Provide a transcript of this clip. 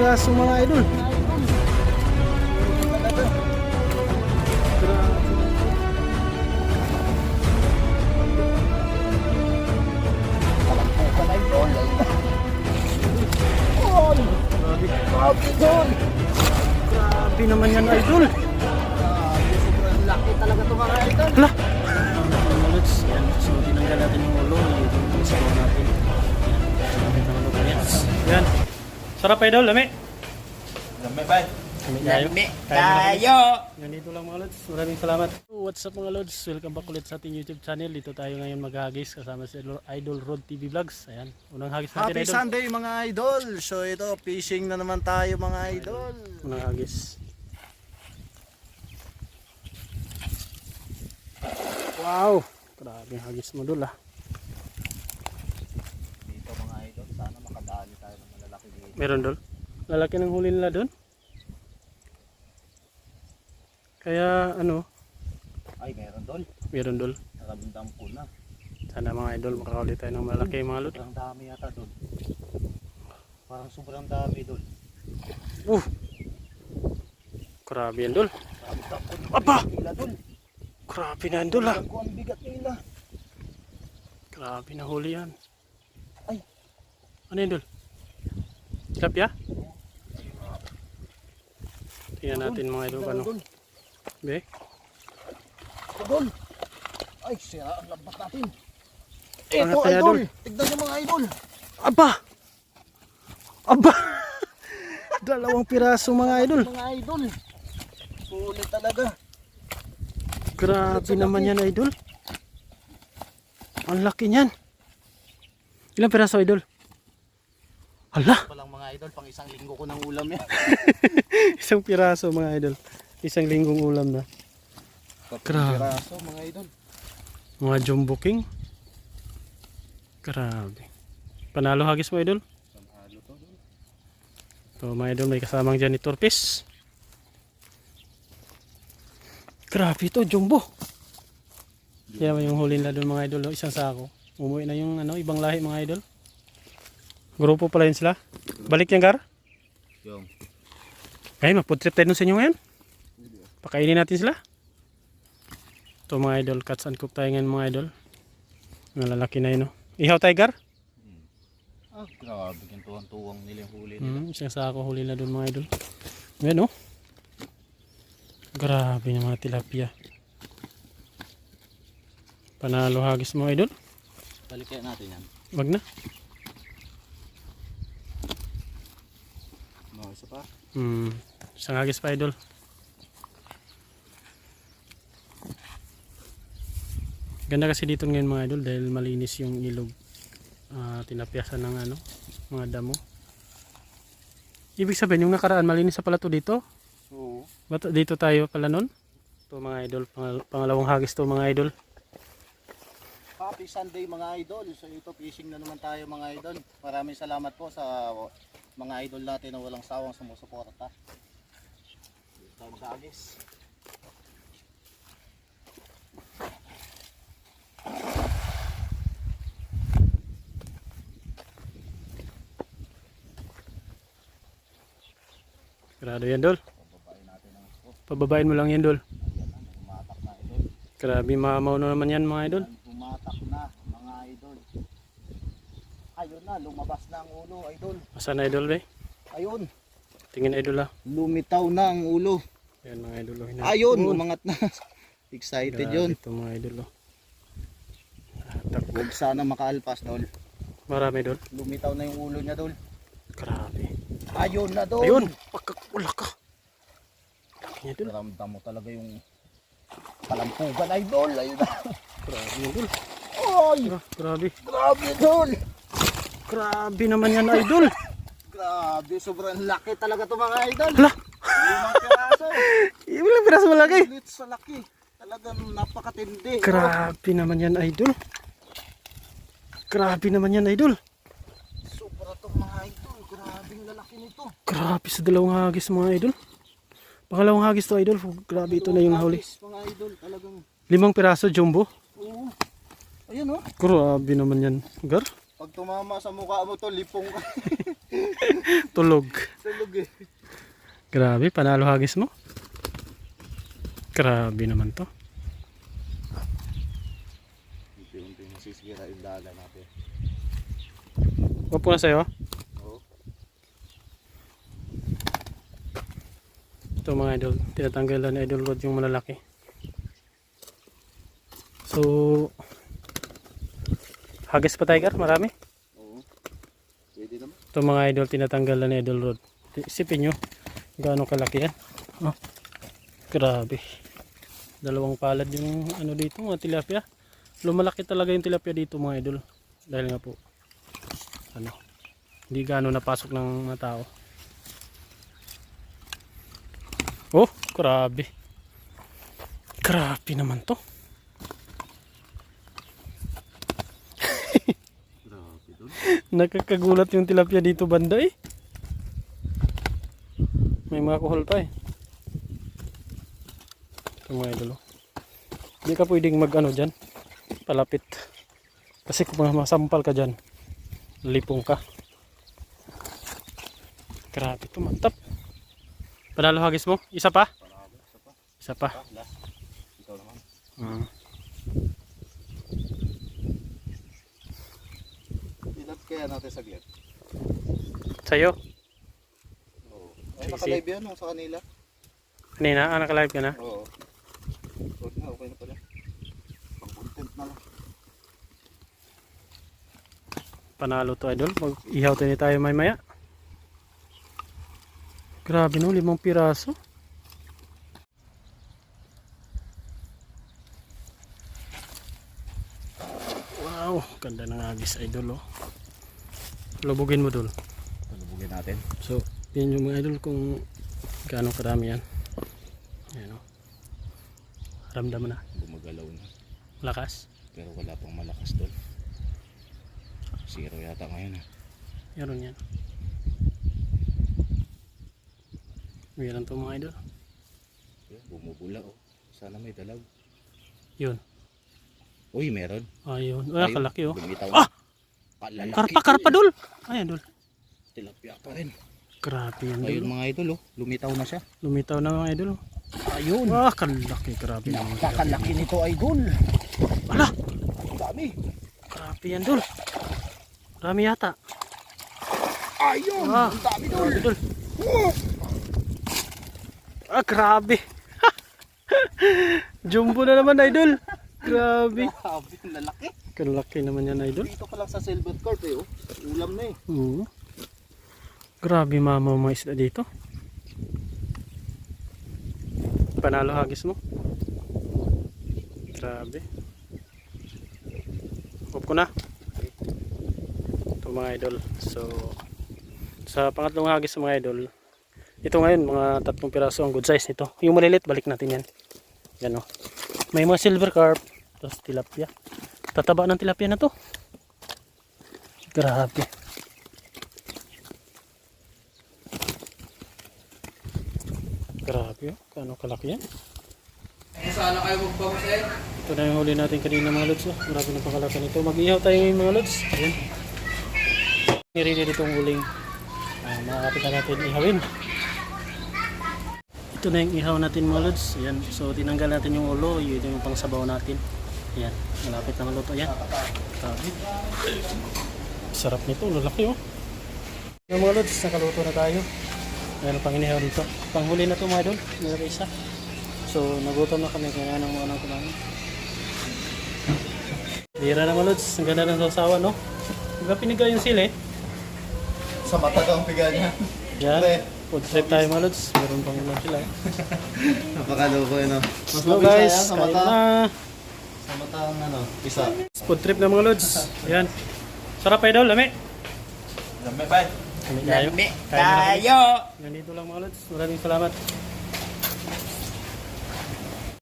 piraso mga idol. Grabe naman yan idol. Sobrang laki talaga ito mga idol. Hala. Yan, so tinanggal natin yung ulo. Yung sabaw natin. Yan. Sarap idol, lami. Lami ba? Lami tayo. Ganito lang mga lods. Maraming salamat. What's up mga lods? Welcome back ulit sa ating YouTube channel. Dito tayo ngayon maghagis kasama si Idol Rod TV Vlogs. Ayan, unang hagis natin Happy idol. Sunday mga idol. So ito, fishing na naman tayo mga idol. Unang hagis. Wow! Grabe yung hagis mo dul ah. Dito mga idol, sana makadali tayo ng malalaki dito. Meron dul? Lalaki ng huli nila dun? Kaya ano? Ay, meron dol. Meron dul. Naramdam ko na. Sana mga idol makakuli tayo ng malaki mga lod. Sobrang dami yata dol. Parang sobrang dami dol. Grabe yan dul. Naramdam ko na. Aba! Nila dol. Grabe na yan dul ah. Naramdam ko ang bigat nila. Grabe na huli yan. Ay. Ano yun dul? Tilapia? Tingnan natin mga idol ano. Dol. Be? Dol. Ay, sira ang lambat natin. Angat Ito kaya, idol. Dol? Tignan niyo mga idol. Aba! Aba! Dalawang piraso mga idol. Mga idol. Sulit talaga. Grabe naman yan idol. Ang laki niyan. Ilang piraso idol? Hala! Pa lang mga idol, pang isang linggo ko ng ulam yan. Isang piraso mga idol. Isang linggong ulam na. Grabe. Piraso mga idol. Mga jumbo king. Grabe. Panalo hagis mo idol. Sanhalo to dol. Ito mga idol may kasamang janitor fish. Grabe ito jumbo. Yan yung huli na doon mga idol. Isang sako. Umuwi na yung ano, ibang lahi mga idol. Grupo pala yun sila. Balik yan gar. Yung. Ay mag-food trip tayo dun sa inyo ngayon. Pakainin natin sila. Ito mga idol. Cuts and cook tayo ngayon mga idol. Mga lalaki na yun no. Ihaw tiger. Ah, grabe yung tuwang-tuwang nila yung huli nila. Isang sako huli na doon mga idol. Ayan oh. Grabe yung mga tilapia. Panalo hagis mo idol. Balik kaya natin yan. Wag na. No, isa pa. Isang hagis pa idol. Ganda kasi dito ngayon mga idol dahil malinis yung ilog. Tinapyasan ng ano, mga damo. Ibig sabihin yung nakaraan malinis sa pala to dito. Oo. Ba't dito tayo pala nun? Ito mga idol, pangalawang hagis to mga idol. Happy Sunday mga idol. So ito fishing na naman tayo mga idol. Maraming salamat po sa mga idol natin na walang sawang sumusuporta. Ito guys. Grado yan dol. Pababain natin ang spot. Pababain mo lang yan dol. Ayan ang pumatak na idol. Grabe mamaw na naman yan mga idol. Ayan, pumatak na mga idol. Ayun na, lumabas na ang ulo idol. Asan idol be? Ayun, Tingin idol ah. lumitaw na ang ulo. Ayan mga idol. Ayun, umangat na. Excited yun. Ito mga idol oh. Huwag sana makaalpas dol. Marami dol. Lumitaw na yung ulo niya dol. Grabe. Ayun na dol. Ayun! Pagkakula ka! Laki niya dol. Ramdam mo talaga yung palampugan idol. Ayun na. Grabe yan dol. Oy! Grabe. Grabe dol. Grabe naman yan idol. Grabe, sobrang laki talaga to mga idol. Hala! 5 piraso. Ilang piraso malaki? Ulit sa laki. Talagang napakatindi. Grabe naman yan idol. Grabe naman yan idol. Sobra to mga idol. Grabing lalaki nito. Grabe sa dalawang hagis mga idol. Pangalawang hagis to idol. Grabe ito na yung huli. Mga idol talagang. 5 piraso jumbo. Oo. Ayun oh. Grabe naman yan. Gar. Pag tumama sa mukha mo to, lipong ka. Tulog. Tulog eh. Grabe, panalo hagis mo. Grabe naman to. Unti-unti nasisira yung dala natin. Huwag po na sa'yo. Oo. Ito mga idol, tinatanggalan ni Idol Rod yung malalaki. So, hagis pa tiger, marami. Oo. Pwede naman. Ito mga idol, tinatanggalan ni Idol Rod. Isipin nyo, gaano kalaki yan. Oh, grabe. Dalawang palad yung ano dito, mga tilapia. Lumalaki talaga yung tilapia dito mga idol. Dahil nga po, ano, hindi gaano napasok ng mga tao. Oh, grabe. Grabe naman to. Grabe doon. Nakakagulat yung tilapia dito banda eh. May mga kuhol pa eh. Ito mga idol. Hindi ka pwedeng mag ano dyan, palapit. Kasi kung masampal ka dyan, lipong ka. Grabe ito, mantap. Panalo hagis mo? Isa pa? Panalo. Isa pa. Isa pa. Last. Ikaw naman. Ilat kaya natin saglit. Sa'yo? Oo. Ay, Sige, naka-live yan nung sa kanila. Kanina, naka-live ka na? Oo. Okay na, okay na pala. Pang content na lang. Panalo to idol. Mag-ihaw tayo may maya. Grabe no, 5 piraso. Wow, ganda ng agis idol oh. Lubugin mo dul. Talubugin natin. So, yun yung mga idol kung gaano karami yan. Ayan oh. Ramdam mo na. Gumagalaw na. Lakas. Pero wala pang malakas doon. Zero yata ngayon. Meron yan. Meron to mga idol. Bumubula oh. Sana may dalag. Yun. Uy, meron. Ayun. Ay, kalaki oh. Lumitaw Ah! Kalalaki. Karpa dul. Ayan dul. Tilapia pa rin. Grabe yan Ayun dul. mga idol oh. Lumitaw na siya. Lumitaw na mga idol. Ayun. Ah, kalaki. Grabe naman. Kakalaki nito idol. Wala. Dami. Grabe yan dul. Marami yata. Ayun. Ah, Ang dami dol. grabe dul. Ah, grabe. Jumbo na naman idol. Grabe. Grabe, lalaki. Kalaki naman yan idol. Dito pa lang sa silver carp eh oh. Ulam na eh. Oo. Grabe mama mga isda dito. Panalo hagis mo. Grabe. Huwag ko na. Ito mga idol. So, sa pangatlong hagis mga idol, ito ngayon mga 3 piraso ang good size nito. Yung malilit, balik natin yan. Yan o. May mga silver carp. Tapos tilapia. Tataba ng tilapia na to. Grabe. Grabe oh. Kano kalaki yan. Sana kayo magbamasay. Ito na yung huli natin kanina mga lods. Oh. Grabe ng pakalaki nito. Mag-ihaw tayo ngayon mga lods. Ayan. Nirili ditong huling makakapit na natin ihawin. Ito na yung ihaw natin mga lods. Ayan. So tinanggal natin yung ulo. Yun yung pangsabaw natin. Ayan. Malapit na maluto. Ayan. Grabe. Sarap nito. Lalaki oh. Yung mga lods, nakaluto na tayo. Meron pang inihaw dito. Panghuli na ito mga idol. Meron isa. So nagutom na kami kaya nang mga nang kumain. Bira na mga lods. Ang ganda ng sausawa no. Diba pinigaw yung sili? Sa matagang piga niya. Yan. Pre. Food trip tayo mga lods. Meron pang ilan sila. Napakaloko yun no. Mas Hello mabisa guys. yan sa Kain mata. na. Sa matang ano. Isa. Food trip na mga lods. Ayan. Sarap idol. Lami. Dami ba? Lami tayo. Lami Kain na kami. tayo. Ganito lang mga lods. Maraming salamat.